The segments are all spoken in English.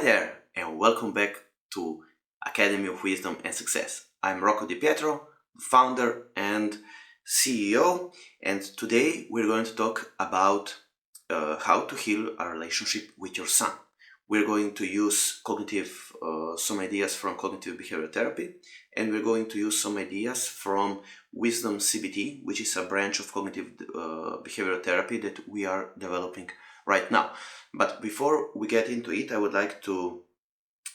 there, and welcome back to Academy of Wisdom and Success. I'm Rocco Di Pietro, founder and CEO, and today we're going to talk about how to heal a relationship with your son. We're going to use some ideas from cognitive behavioral therapy, and we're going to use some ideas from Wisdom CBT, which is a branch of cognitive behavioral therapy that we are developing right now. But before we get into it, I would like to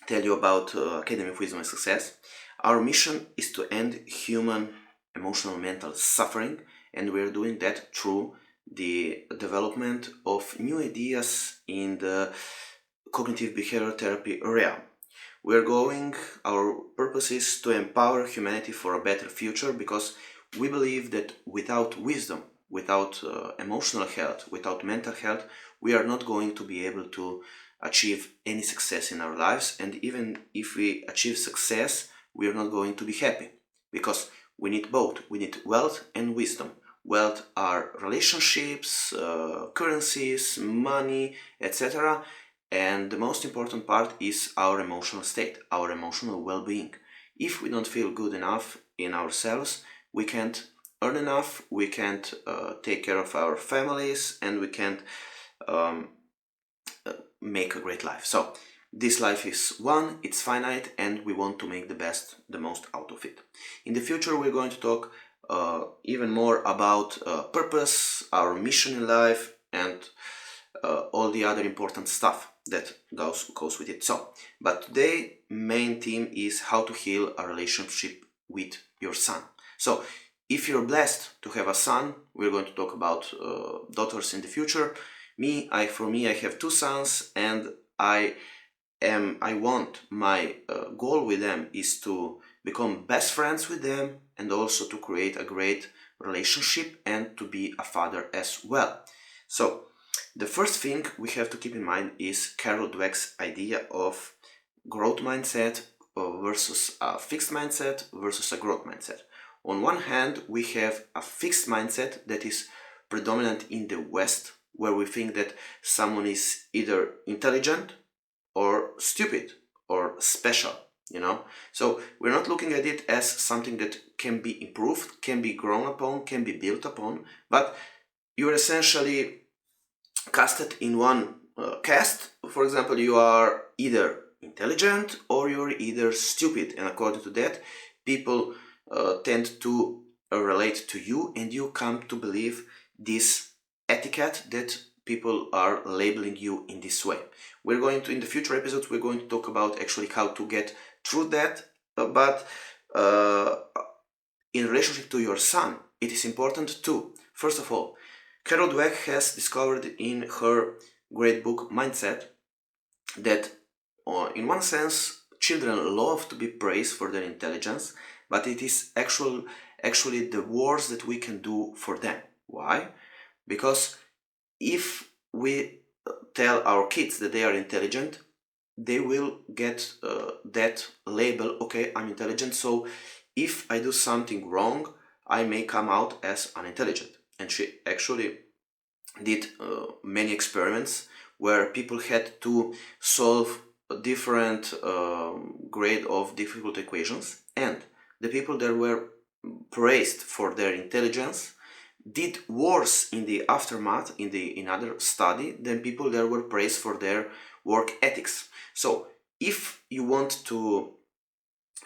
tell you about Academy of Wisdom and Success. Our mission is to end human emotional mental suffering, and we're doing that through the development of new ideas in the cognitive behavioral therapy area. Our purpose is to empower humanity for a better future, because we believe that without wisdom, without emotional health, without mental health, we are not going to be able to achieve any success in our lives. And even if we achieve success, we are not going to be happy, because we need both. We need wealth and wisdom. Wealth are relationships, currencies, money, etc. And the most important part is our emotional state, our emotional well-being. If we don't feel good enough in ourselves, we can't earn enough, we can't take care of our families, and we can't make a great life. So this life is one, it's finite, and we want to make the most out of it. In the future, we're going to talk even more about purpose, our mission in life, and all the other important stuff that goes with it. But today, main theme is how to heal a relationship with your son. So if you're blessed to have a son, we're going to talk about daughters in the future. For me, I have two sons, and I want my goal with them is to become best friends with them, and also to create a great relationship and to be a father as well. So the first thing we have to keep in mind is Carol Dweck's idea of growth mindset versus a fixed mindset versus a growth mindset. On one hand, we have a fixed mindset that is predominant in the West, where we think that someone is either intelligent or stupid or special, So we're not looking at it as something that can be improved, can be grown upon, can be built upon, but you're essentially casted in one cast. For example, you are either intelligent or you're either stupid, and according to that, people tend to relate to you, and you come to believe this etiquette that people are labeling you in this way. In the future episodes, we're going to talk about actually how to get through that, but in relationship to your son, it is important to, first of all, Carol Dweck has discovered in her great book Mindset that in one sense children love to be praised for their intelligence, but it is actually the worst that we can do for them. Why? Because if we tell our kids that they are intelligent, they will get that label, okay, I'm intelligent, so if I do something wrong, I may come out as unintelligent. And she actually did many experiments where people had to solve a different grade of difficult equations, and the people that were praised for their intelligence did worse in the aftermath in other study than people that were praised for their work ethics. So if you want to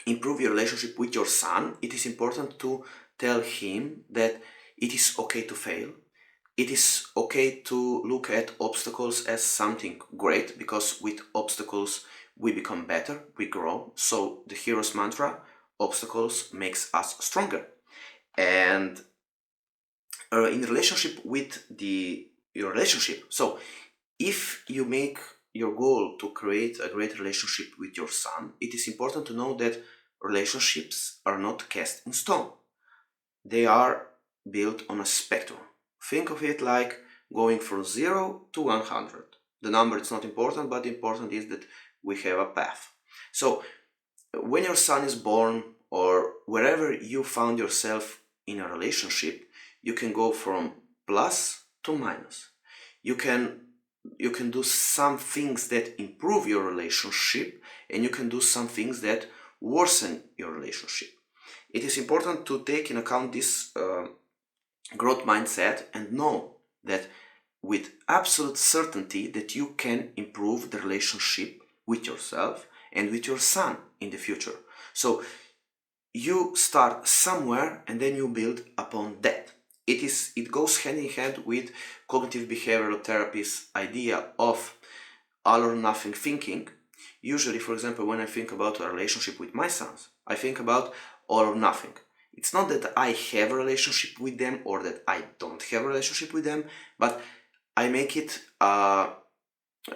improve your relationship with your son, it is important to tell him that it is okay to fail. It is okay to look at obstacles as something great, because with obstacles we become better, we grow. So the hero's mantra, obstacles makes us stronger. And in relationship with your relationship, so if you make your goal to create a great relationship with your son, it is important to know that relationships are not cast in stone. They are built on a spectrum. Think of it like going from 0 to 100. The number is not important, but important is that we have a path. So when your son is born, or wherever you found yourself in a relationship, you can go from plus to minus. You can you can do some things that improve your relationship, and you can do some things that worsen your relationship. It is important to take in account this growth mindset and know that with absolute certainty that you can improve the relationship with yourself and with your son in the future. So you start somewhere and then you build upon that. It goes hand in hand with cognitive behavioral therapy's idea of all or nothing thinking. Usually, for example, when I think about a relationship with my sons, I think about all or nothing. It's not that I have a relationship with them or that I don't have a relationship with them, but I make it a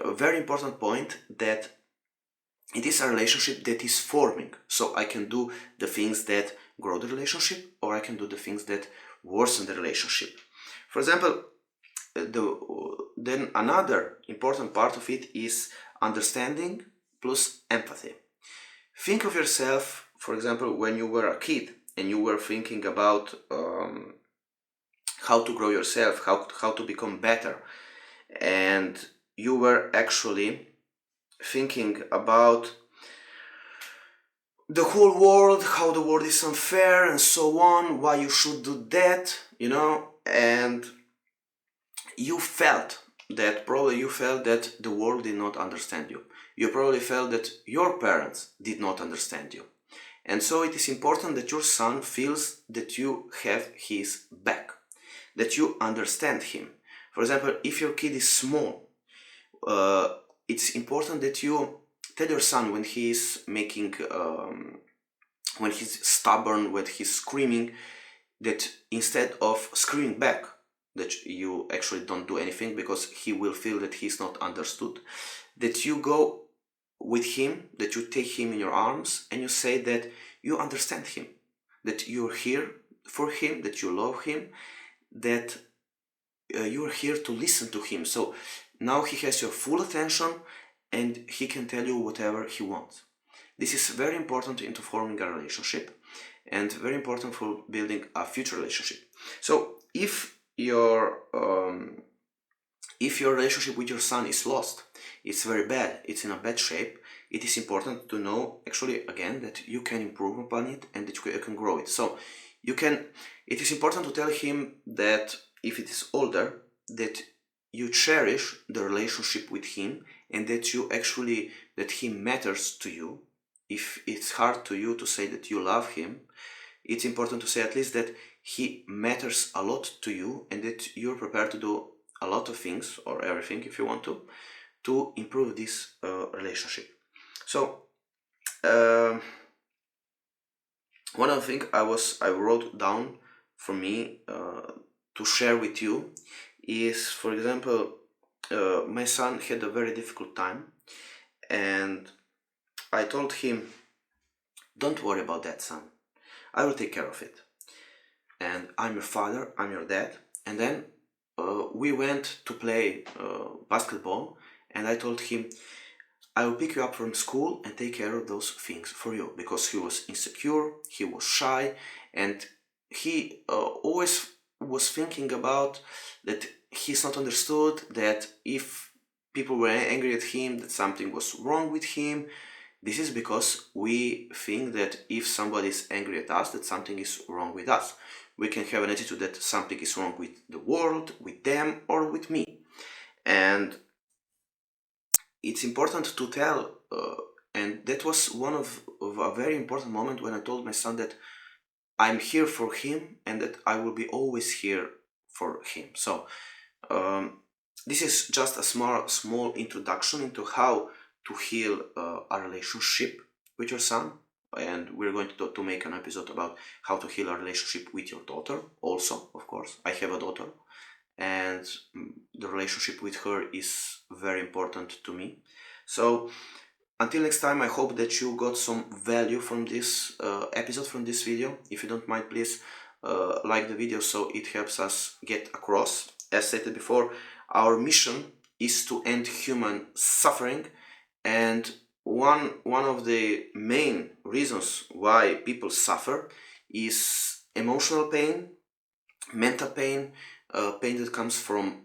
very important point that it is a relationship that is forming. So I can do the things that grow the relationship, or I can do the things that worsen the relationship. For example, then another important part of it is understanding plus empathy. Think of yourself, for example, when you were a kid and you were thinking about how to grow yourself, how to become better, and you were actually thinking about the whole world, how the world is unfair and so on, why you should do that, and you felt that the world did not understand you. You probably felt that your parents did not understand you. And so it is important that your son feels that you have his back, that you understand him. For example, if your kid is small, it's important that you tell your son when he's when he's stubborn, when he's screaming, that instead of screaming back, that you actually don't do anything because he will feel that he's not understood, that you go with him, that you take him in your arms and you say that you understand him, that you're here for him, that you love him, that you're here to listen to him. So now he has your full attention and he can tell you whatever he wants. This is very important into forming a relationship and very important for building a future relationship. So if your relationship with your son is lost, it's very bad, it's in a bad shape, it is important to know actually again that you can improve upon it and that you can grow it. So it is important to tell him that if it is older, that you cherish the relationship with him and that he matters to you. If it's hard to you to say that you love him, it's important to say at least that he matters a lot to you and that you're prepared to do a lot of things, or everything if you want to improve this relationship. So one of the things I wrote down for me to share with you is, for example, my son had a very difficult time, and I told him, don't worry about that, son. I will take care of it. And I'm your father, I'm your dad. And then we went to play basketball, and I told him, I will pick you up from school and take care of those things for you, because he was insecure, he was shy, and he always was thinking about that he's not understood, that if people were angry at him, that something was wrong with him. This is because we think that if somebody is angry at us, that something is wrong with us. We can have an attitude that something is wrong with the world, with them, or with me. And it's important to tell, and that was one of a very important moment when I told my son that I'm here for him and that I will be always here for him. So this is just a small introduction into how to heal a relationship with your son, and we're going to make an episode about how to heal a relationship with your daughter also, of course. I have a daughter, and the relationship with her is very important to me. So until next time, I hope that you got some value from this episode, from this video. If you don't mind, please like the video so it helps us get across. As stated before, our mission is to end human suffering, and one of the main reasons why people suffer is emotional pain, mental pain, pain that comes from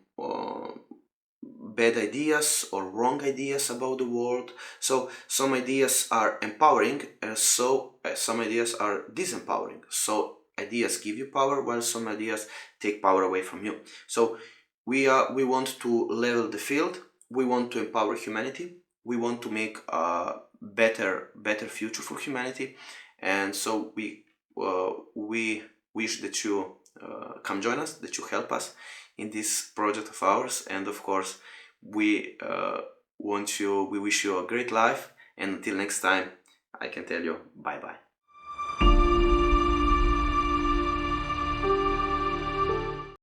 bad ideas or wrong ideas about the world. So some ideas are empowering, some ideas are disempowering. So ideas give you power, while some ideas take power away from you. So we want to level the field. We want to empower humanity. We want to make a better future for humanity. And so we wish that you come join us, that you help us in this project of ours. And of course, we wish you a great life. And until next time, I can tell you bye bye.